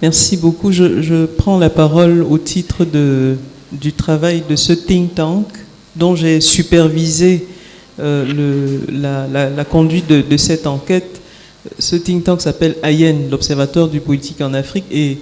Merci beaucoup. Je prends la parole au titre du travail de ce think tank dont j'ai supervisé la conduite de cette enquête. Ce think tank s'appelle AYEN, l'Observatoire du politique en Afrique, et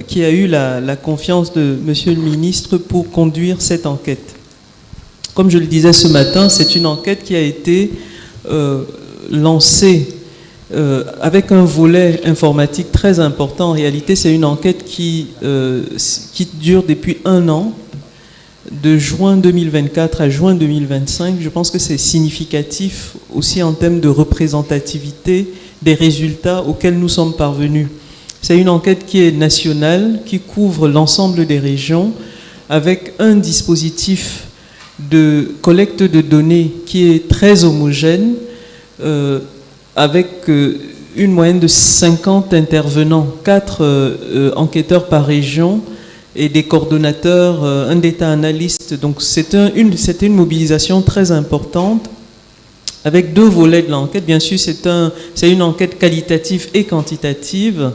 qui a eu la confiance de Monsieur le ministre pour conduire cette enquête. Comme je le disais ce matin, c'est une enquête qui a été lancée avec un volet informatique très important. En réalité, c'est une enquête qui dure depuis 1 an, de juin 2024 à juin 2025. Je pense que c'est significatif aussi en termes de représentativité des résultats auxquels nous sommes parvenus. C'est une enquête qui est nationale, qui couvre l'ensemble des régions, avec un dispositif de collecte de données qui est très homogène, avec une moyenne de 50 intervenants, 4 enquêteurs par région et des coordonnateurs, un data analyst. Donc c'était une mobilisation très importante avec 2 volets de l'enquête. Bien sûr, c'est une enquête qualitative et quantitative.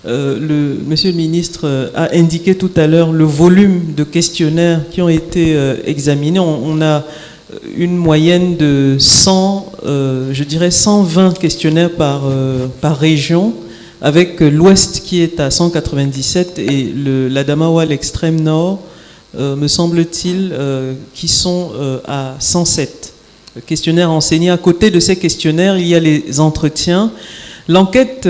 Monsieur le ministre a indiqué tout à l'heure le volume de questionnaires qui ont été examinés. On a une moyenne de 120 questionnaires par région, avec l'Ouest qui est à 197 et l'Adamawa, l'extrême nord, me semble-t-il, qui sont à 107 questionnaires enseignés. À côté de ces questionnaires, il y a les entretiens. L'enquête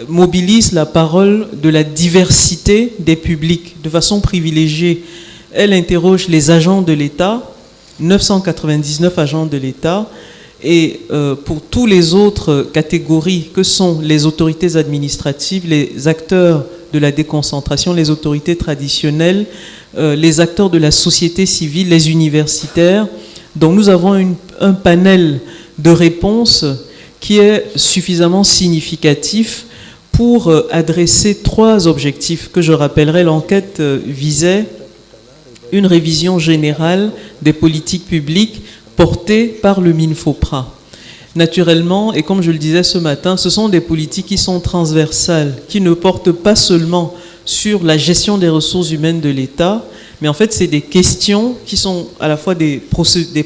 mobilise la parole de la diversité des publics de façon privilégiée. Elle interroge les agents de l'État, 999 agents de l'État, et pour tous les autres catégories que sont les autorités administratives, les acteurs de la déconcentration, les autorités traditionnelles, les acteurs de la société civile, les universitaires. Donc nous avons un panel de réponses qui est suffisamment significatif pour adresser 3 objectifs que je rappellerai. L'enquête visait une révision générale des politiques publiques portées par le MINFOPRA. Naturellement, et comme je le disais ce matin, ce sont des politiques qui sont transversales, qui ne portent pas seulement sur la gestion des ressources humaines de l'État, mais en fait, c'est des questions qui sont à la fois des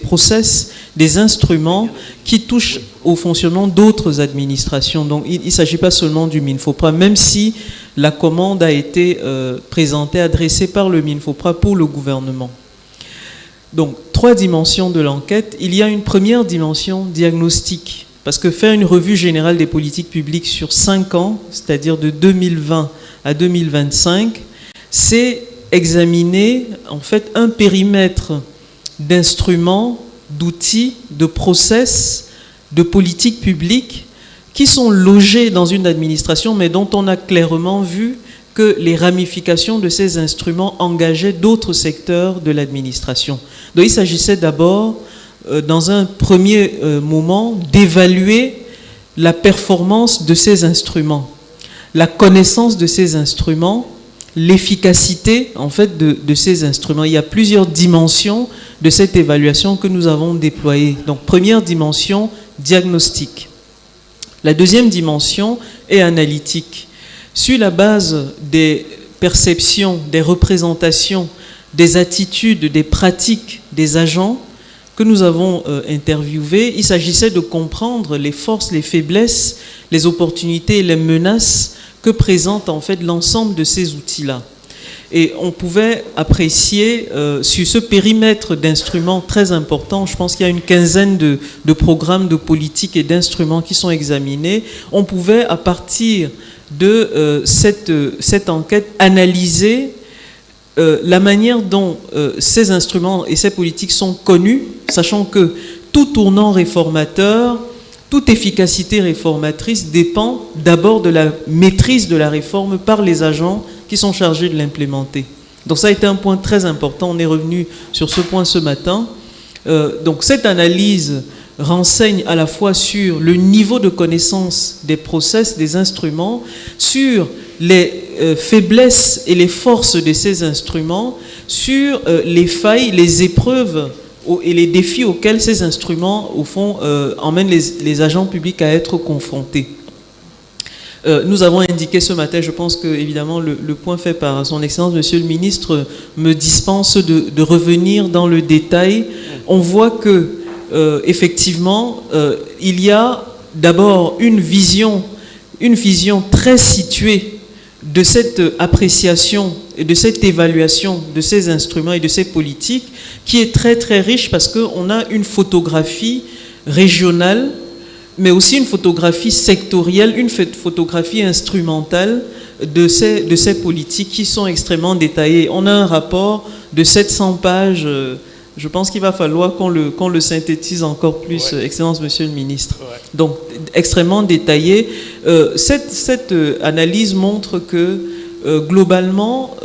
process, des instruments qui touchent au fonctionnement d'autres administrations. Donc, il ne s'agit pas seulement du MINFOPRA, même si la commande a été présentée, adressée par le MINFOPRA pour le gouvernement. Donc, 3 dimensions de l'enquête. Il y a une première dimension diagnostique, parce que faire une revue générale des politiques publiques sur 5 ans, c'est-à-dire de 2020 à 2025, c'est examiner en fait un périmètre d'instruments, d'outils, de process, de politiques publiques qui sont logés dans une administration, mais dont on a clairement vu que les ramifications de ces instruments engageaient d'autres secteurs de l'administration. Donc il s'agissait d'abord, dans un premier moment, d'évaluer la performance de ces instruments, la connaissance de ces instruments, l'efficacité en fait de ces instruments. Il y a plusieurs dimensions de cette évaluation que nous avons déployée. Donc première dimension, diagnostic. La deuxième dimension est analytique. Sur la base des perceptions, des représentations, des attitudes, des pratiques des agents que nous avons interviewés, il s'agissait de comprendre les forces, les faiblesses, les opportunités et les menaces que présente en fait l'ensemble de ces outils-là. Et on pouvait apprécier sur ce périmètre d'instruments très important, je pense qu'il y a une quinzaine de programmes de politique et d'instruments qui sont examinés, on pouvait à partir de cette enquête analyser la manière dont ces instruments et ces politiques sont connus, sachant que tout tournant réformateur, toute efficacité réformatrice dépend d'abord de la maîtrise de la réforme par les agents qui sont chargés de l'implémenter. Donc ça a été un point très important, on est revenu sur ce point ce matin. Donc cette analyse renseigne à la fois sur le niveau de connaissance des process, des instruments, sur les faiblesses et les forces de ces instruments, sur les failles, les épreuves et les défis auxquels ces instruments, au fond, emmènent les agents publics à être confrontés. Nous avons indiqué ce matin, je pense que évidemment le point fait par son Excellence Monsieur le Ministre me dispense de revenir dans le détail. On voit que effectivement il y a d'abord une vision très située de cette appréciation et de cette évaluation de ces instruments et de ces politiques qui est très très riche parce qu'on a une photographie régionale, mais aussi une photographie sectorielle, une photographie instrumentale de ces politiques qui sont extrêmement détaillées. On a un rapport de 700 pages. Je pense qu'il va falloir qu'on le synthétise encore plus, ouais. Excellence Monsieur le Ministre. Ouais. Donc, extrêmement détaillé. Cette analyse montre que, globalement,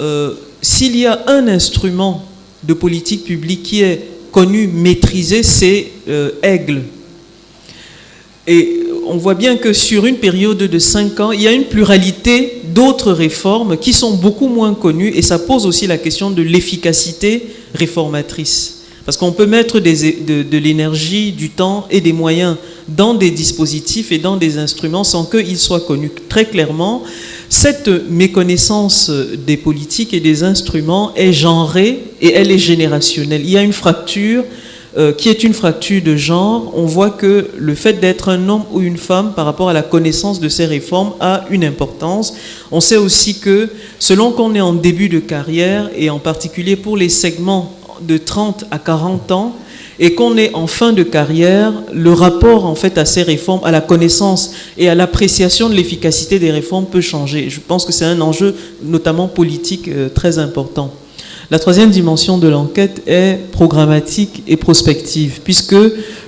s'il y a un instrument de politique publique qui est connu, maîtrisé, c'est Aigle. Et on voit bien que sur une période de 5 ans, il y a une pluralité d'autres réformes qui sont beaucoup moins connues et ça pose aussi la question de l'efficacité réformatrice. Parce qu'on peut mettre de l'énergie, du temps et des moyens dans des dispositifs et dans des instruments sans qu'ils soient connus. Très clairement, cette méconnaissance des politiques et des instruments est genrée et elle est générationnelle. Il y a une fracture qui est une fracture de genre. On voit que le fait d'être un homme ou une femme par rapport à la connaissance de ces réformes a une importance. On sait aussi que selon qu'on est en début de carrière et en particulier pour les segments de 30 à 40 ans et qu'on est en fin de carrière, le rapport en fait à ces réformes, à la connaissance et à l'appréciation de l'efficacité des réformes peut changer. Je pense que c'est un enjeu notamment politique très important. La troisième dimension de l'enquête est programmatique et prospective, puisque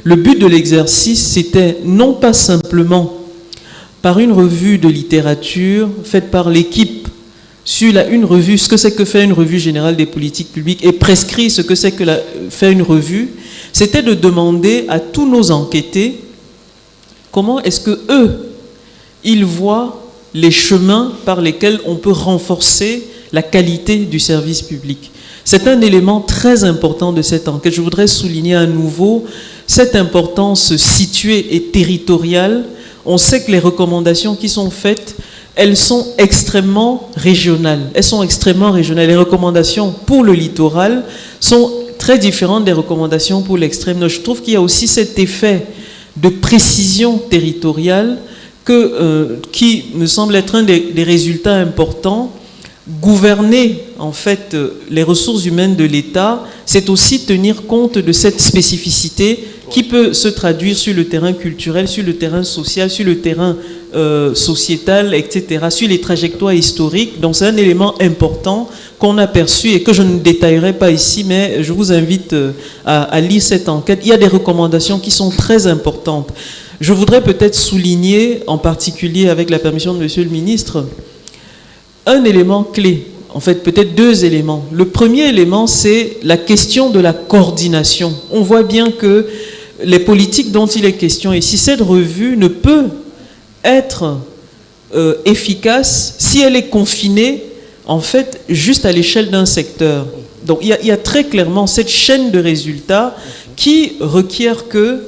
le but de l'exercice, c'était non pas simplement par une revue de littérature faite par l'équipe sur une revue, ce que c'est que fait une revue générale des politiques publiques et prescrit ce que c'est que fait une revue, c'était de demander à tous nos enquêtés comment est-ce que eux, ils voient les chemins par lesquels on peut renforcer la qualité du service public. C'est un élément très important de cette enquête. Je voudrais souligner à nouveau cette importance située et territoriale. On sait que les recommandations qui sont faites, elles sont extrêmement régionales. Elles sont extrêmement régionales. Les recommandations pour le littoral sont très différentes des recommandations pour l'extrême nord. Je trouve qu'il y a aussi cet effet de précision territoriale qui me semble être un des résultats importants. Gouverner, en fait, les ressources humaines de l'État, c'est aussi tenir compte de cette spécificité qui peut se traduire sur le terrain culturel, sur le terrain social, sur le terrain sociétal, etc., sur les trajectoires historiques. Donc c'est un élément important qu'on a perçu et que je ne détaillerai pas ici, mais je vous invite à lire cette enquête. Il y a des recommandations qui sont très importantes. Je voudrais peut-être souligner, en particulier avec la permission de Monsieur le Ministre, un élément clé, en fait peut-être deux éléments. Le premier élément, c'est la question de la coordination. On voit bien que les politiques dont il est question ici, cette revue ne peut être efficace si elle est confinée, en fait, juste à l'échelle d'un secteur. Donc il y a très clairement cette chaîne de résultats qui requiert que,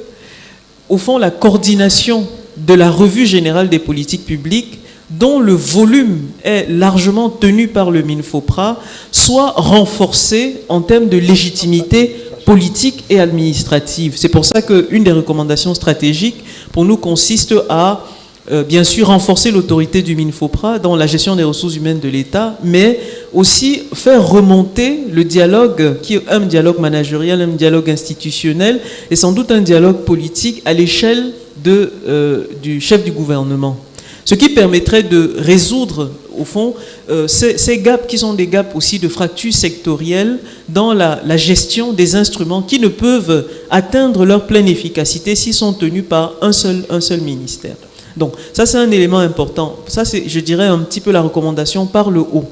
au fond, la coordination de la revue générale des politiques publiques, dont le volume est largement tenu par le MINFOPRA, soit renforcé en termes de légitimité politique et administrative. C'est pour ça qu'une des recommandations stratégiques pour nous consiste à, bien sûr, renforcer l'autorité du MINFOPRA dans la gestion des ressources humaines de l'État, mais aussi faire remonter le dialogue, qui est un dialogue managérial, un dialogue institutionnel, et sans doute un dialogue politique à l'échelle du chef du gouvernement. Ce qui permettrait de résoudre, au fond, ces gaps qui sont des gaps aussi de fractures sectorielles dans la gestion des instruments qui ne peuvent atteindre leur pleine efficacité s'ils sont tenus par un seul ministère. Donc, ça c'est un élément important. Ça c'est, je dirais, un petit peu la recommandation par le haut.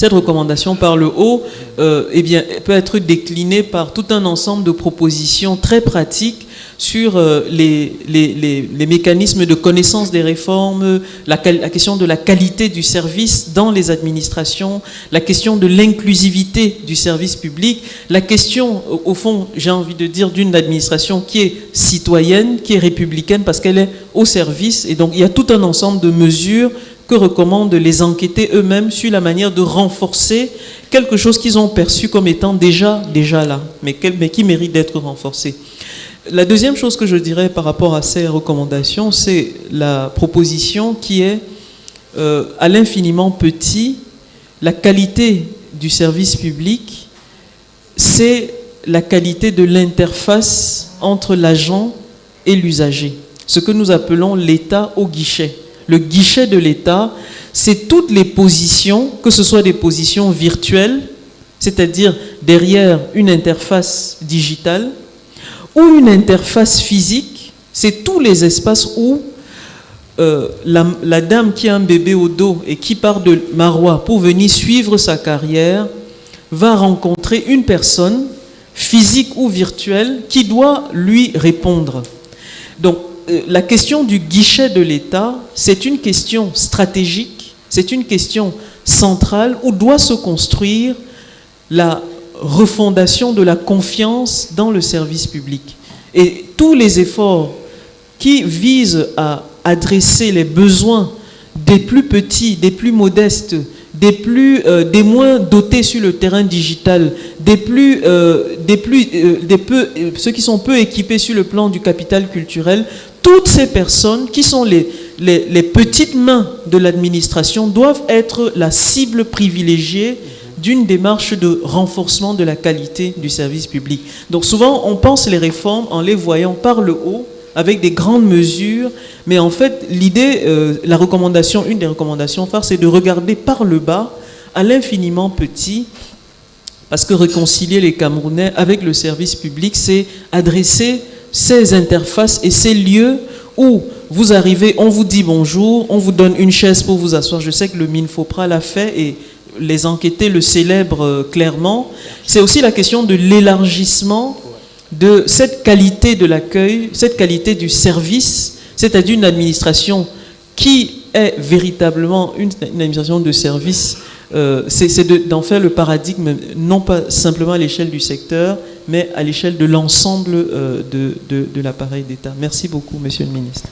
Cette recommandation par le haut eh bien, peut être déclinée par tout un ensemble de propositions très pratiques sur les mécanismes de connaissance des réformes, la question de la qualité du service dans les administrations, la question de l'inclusivité du service public, la question, au fond, j'ai envie de dire, d'une administration qui est citoyenne, qui est républicaine, parce qu'elle est au service. Et donc, il y a tout un ensemble de mesures que recommandent les enquêtés eux-mêmes sur la manière de renforcer quelque chose qu'ils ont perçu comme étant déjà là, mais qui mérite d'être renforcé. La deuxième chose que je dirais par rapport à ces recommandations, c'est la proposition qui est à l'infiniment petit, la qualité du service public, c'est la qualité de l'interface entre l'agent et l'usager, ce que nous appelons l'État au guichet. Le guichet de l'État, c'est toutes les positions, que ce soit des positions virtuelles, c'est-à-dire derrière une interface digitale, ou une interface physique, c'est tous les espaces où la dame qui a un bébé au dos et qui part de Marois pour venir suivre sa carrière va rencontrer une personne, physique ou virtuelle, qui doit lui répondre. Donc, la question du guichet de l'État, c'est une question stratégique, c'est une question centrale où doit se construire la refondation de la confiance dans le service public. Et tous les efforts qui visent à adresser les besoins des plus petits, des plus modestes, des moins dotés sur le terrain digital, ceux qui sont peu équipés sur le plan du capital culturel, toutes ces personnes qui sont les petites mains de l'administration doivent être la cible privilégiée d'une démarche de renforcement de la qualité du service public. Donc souvent, on pense les réformes en les voyant par le haut, avec des grandes mesures, mais en fait, l'idée, une des recommandations phares, c'est de regarder par le bas, à l'infiniment petit, parce que réconcilier les Camerounais avec le service public, c'est adresser ces interfaces et ces lieux où vous arrivez, on vous dit bonjour, on vous donne une chaise pour vous asseoir. Je sais que le MINFOPRA l'a fait et les enquêtés le célèbrent clairement. C'est aussi la question de l'élargissement de cette qualité de l'accueil, cette qualité du service, c'est-à-dire une administration qui est véritablement une administration de service. C'est d'en faire le paradigme, non pas simplement à l'échelle du secteur, mais à l'échelle de l'ensemble de l'appareil d'État. Merci beaucoup, Monsieur le Ministre.